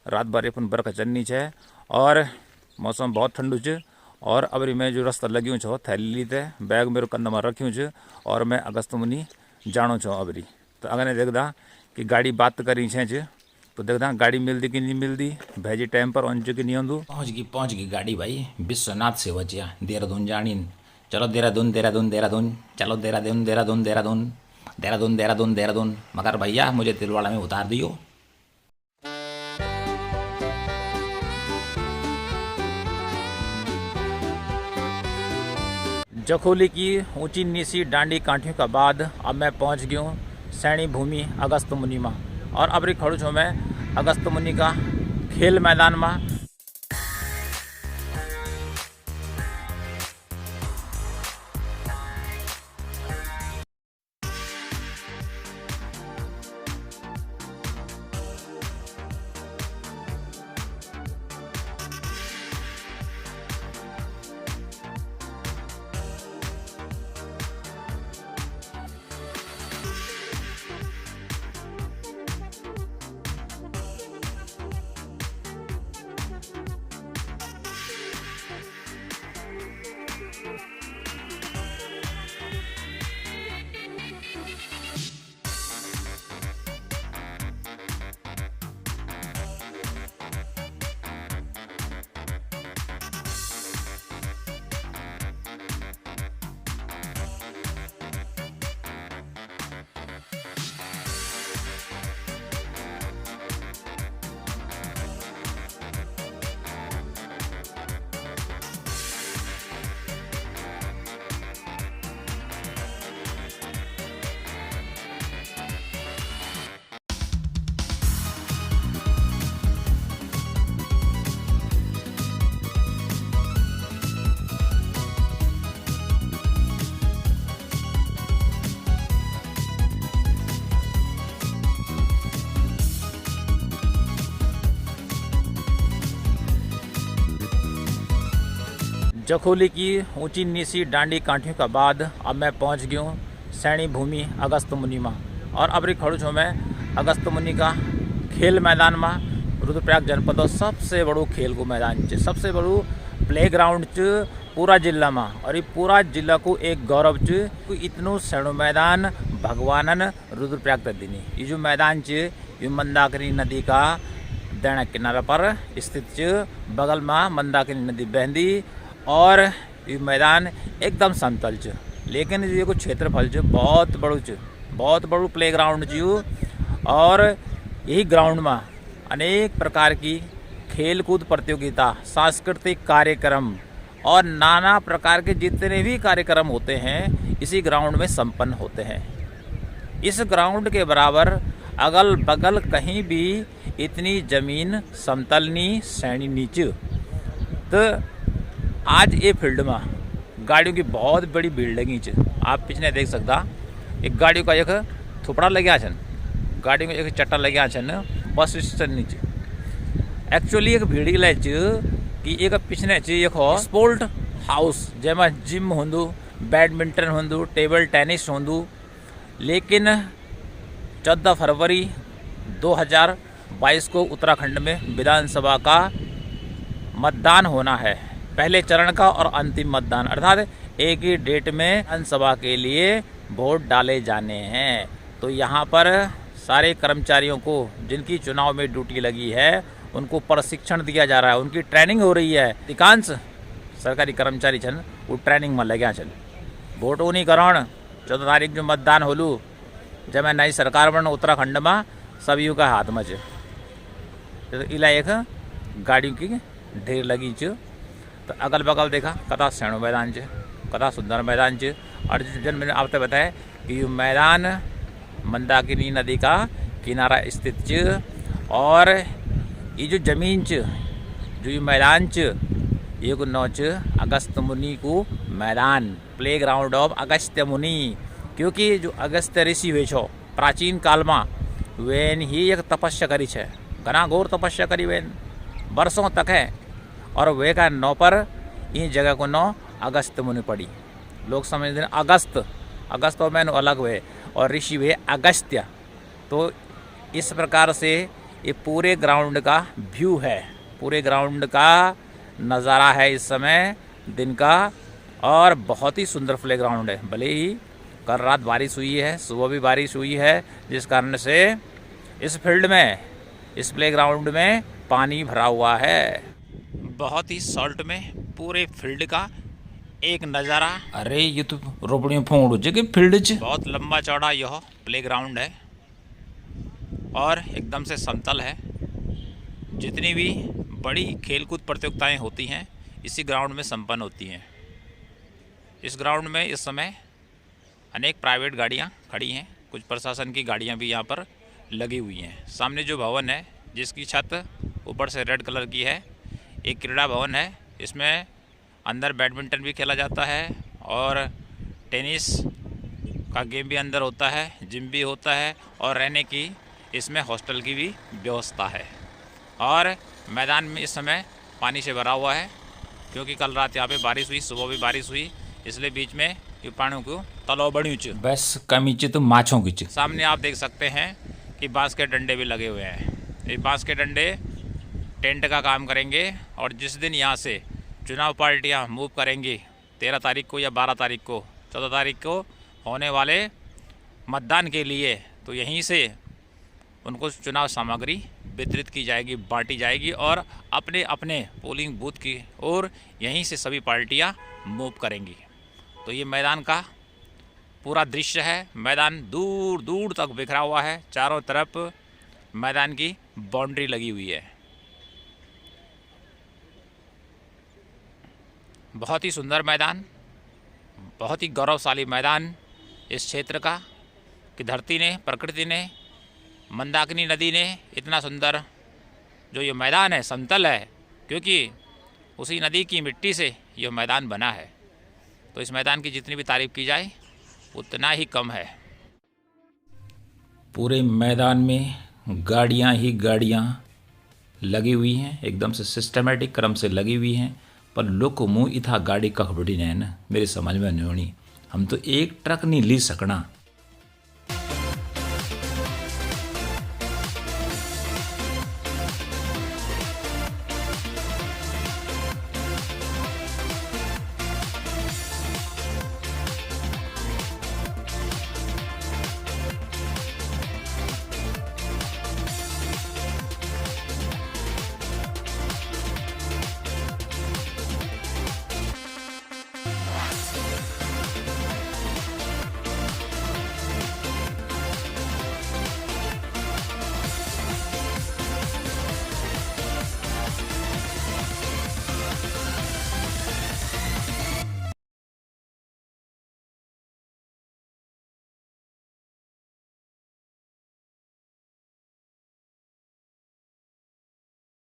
रात भर अपन बरखा चलनी छे और मौसम बहुत ठंडू छ। और अबरी मैं जो रास्ता लग्यूं छो थैली लीते बैग मेरे कंधा में रख्यूं छ और मैं अगस्त मुनि जानो छो अबरी। तो अगर देखदा कि गाड़ी बात करी छे तो देखदा गाड़ी मिलती कि नहीं मिलती, भेजी टाइम पर ऑन कि नहीं आंदू। पहुंच गई गाड़ी भाई विश्वनाथ से बचिया देहरादून जानी। चलो देहरादून देहरादून देहरादून, चलो देहरादून देहरादून देहरादून देहरादून देहरादून देहरादून। मगर भैया मुझे तिलवाड़ा में उतार दियो। जखोली की ऊंची नीसी डांडी कांठियों का बाद अब मैं पहुंच गया हूँ सैनी भूमि अगस्त मुनि में। और अबरी खड़ू छो मैं अगस्त मुनि का खेल मैदान में। जखोली की ऊंची नीसी डांडी कांठियों का बाद अब मैं पहुंच गया हूँ सैनी भूमि अगस्त मुनि में। और अबरी खड़ू छो मैं अगस्त मुनि का खेल मैदान में। रुद्रप्रयाग जनपद सबसे बड़ो खेल को मैदान च, सबसे बड़ो प्ले ग्राउंड च पूरा जिला में। और ये पूरा जिला को एक गौरव च। इतनो सैनो मैदान भगवानन रुद्रप्रयाग तक दिनी। ये जो मैदान च ये मंदाकिनी नदी का दैना किनारा पर स्थित च। बगल में मंदाकिनी नदी बहंदी और ये मैदान एकदम समतल च। लेकिन ये को क्षेत्रफल च बहुत बड़ो च, बहुत बड़ो प्ले ग्राउंड च। और यही ग्राउंड में अनेक प्रकार की खेल कूद प्रतियोगिता, सांस्कृतिक कार्यक्रम और नाना प्रकार के जितने भी कार्यक्रम होते हैं इसी ग्राउंड में संपन्न होते हैं। इस ग्राउंड के बराबर अगल बगल कहीं भी इतनी जमीन समतल नी सैनी नीच। तो आज ये फील्ड में गाड़ियों की बहुत बड़ी भीड़ लगी च। आप पिछले देख सकता एक गाड़ियों का एक थोपड़ा लग्या छन, गाड़ियों का एक चट्टा लग्या छन बस स्टेशन नीचे। एक्चुअली एक भीड़ लै च कि एक पिछले च एक स्पोर्ट हाउस जैमें जिम होंदू, बैडमिंटन होंदू, टेबल टेनिस होंदू। लेकिन 14 फरवरी 2022 को उत्तराखंड में विधानसभा का मतदान होना है, पहले चरण का और अंतिम मतदान। अर्थात एक ही डेट में विधानसभा के लिए वोट डाले जाने हैं। तो यहाँ पर सारे कर्मचारियों को जिनकी चुनाव में ड्यूटी लगी है उनको प्रशिक्षण दिया जा रहा है, उनकी ट्रेनिंग हो रही है। अधिकांश सरकारी कर्मचारी छन वो ट्रेनिंग में लग्या छन। वोट नहीं कराण 14 तारीख जो मतदान होलू जब मैं नई सरकार बन उत्तराखंड में सभी का हाथ में च। तो इला एक गाड़ियों की ढेर लगी च। तो अगल बगल देखा कथा सैनो मैदान च, कथा सुंदर मैदान च। और जन मैंने आपसे बताया कि ये मैदान मंदाकिनी नदी का किनारा स्थित च। और ये जो जमीन च, जो ये मैदान च, ये को नौ च अगस्त मुनि को मैदान, प्ले ग्राउंड ऑफ अगस्त्य मुनि। क्योंकि जो अगस्त्य ऋषि हुए छो प्राचीन काल में वेन ही एक तपस्या करी है, घना घोर तपस्या करी वेन वर्षों तक है। और वे का नौ पर इन जगह को नौ अगस्त मुनि पड़ी। लोग समझते हैं अगस्त और मैंने अलग हुए और ऋषि हुए अगस्त्य। तो इस प्रकार से ये पूरे ग्राउंड का व्यू है, पूरे ग्राउंड का नज़ारा है इस समय दिन का। और बहुत ही सुंदर प्ले ग्राउंड है। भले ही कल रात बारिश हुई है, सुबह भी बारिश हुई है, जिस कारण से इस फील्ड में, इस प्ले ग्राउंड में पानी भरा हुआ है। बहुत ही शॉर्ट में पूरे फील्ड का एक नज़ारा। अरे ये तो रोपड़ियों फोड़ जगह फील्ड च बहुत लंबा चौड़ा यह प्ले ग्राउंड है और एकदम से समतल है। जितनी भी बड़ी खेलकूद प्रतियोगिताएं होती हैं इसी ग्राउंड में संपन्न होती हैं। इस ग्राउंड में इस समय अनेक प्राइवेट गाड़ियां खड़ी हैं, कुछ प्रशासन की गाड़ियां भी यहां पर लगी हुई हैं। सामने जो भवन है जिसकी छत ऊपर से रेड कलर की है, एक क्रीड़ा भवन है। इसमें अंदर बैडमिंटन भी खेला जाता है और टेनिस का गेम भी अंदर होता है, जिम भी होता है और रहने की इसमें हॉस्टल की भी व्यवस्था है। और मैदान में इस समय पानी से भरा हुआ है क्योंकि कल रात यहाँ पे बारिश हुई, सुबह भी बारिश हुई, इसलिए बीच में ये पानी को तलाव बड़ी ऊँची। बस कमीचे तो माछों की च सामने आप देख सकते हैं कि बांस के डंडे भी लगे हुए हैं। ये बांस के डंडे टेंट का काम करेंगे और जिस दिन यहाँ से चुनाव पार्टियाँ मूव करेंगी 13 तारीख को या 12 तारीख को, 14 तारीख को होने वाले मतदान के लिए, तो यहीं से उनको चुनाव सामग्री वितरित की जाएगी, बांटी जाएगी और अपने अपने पोलिंग बूथ की ओर यहीं से सभी पार्टियां मूव करेंगी। तो ये मैदान का पूरा दृश्य है। मैदान दूर दूर तक बिखरा हुआ है, चारों तरफ मैदान की बाउंड्री लगी हुई है। बहुत ही सुंदर मैदान, बहुत ही गौरवशाली मैदान इस क्षेत्र का कि धरती ने, प्रकृति ने, मंदाकिनी नदी ने इतना सुंदर जो ये मैदान है, समतल है, क्योंकि उसी नदी की मिट्टी से ये मैदान बना है। तो इस मैदान की जितनी भी तारीफ की जाए उतना ही कम है। पूरे मैदान में गाड़ियां ही गाड़ियां लगी हुई हैं, एकदम से सिस्टमेटिक क्रम से लगी हुई हैं। पर लोग मुँह इथा गाड़ी कख बड़ी न मेरी समझ में नहीं होनी। हम तो एक ट्रक नहीं ली सकना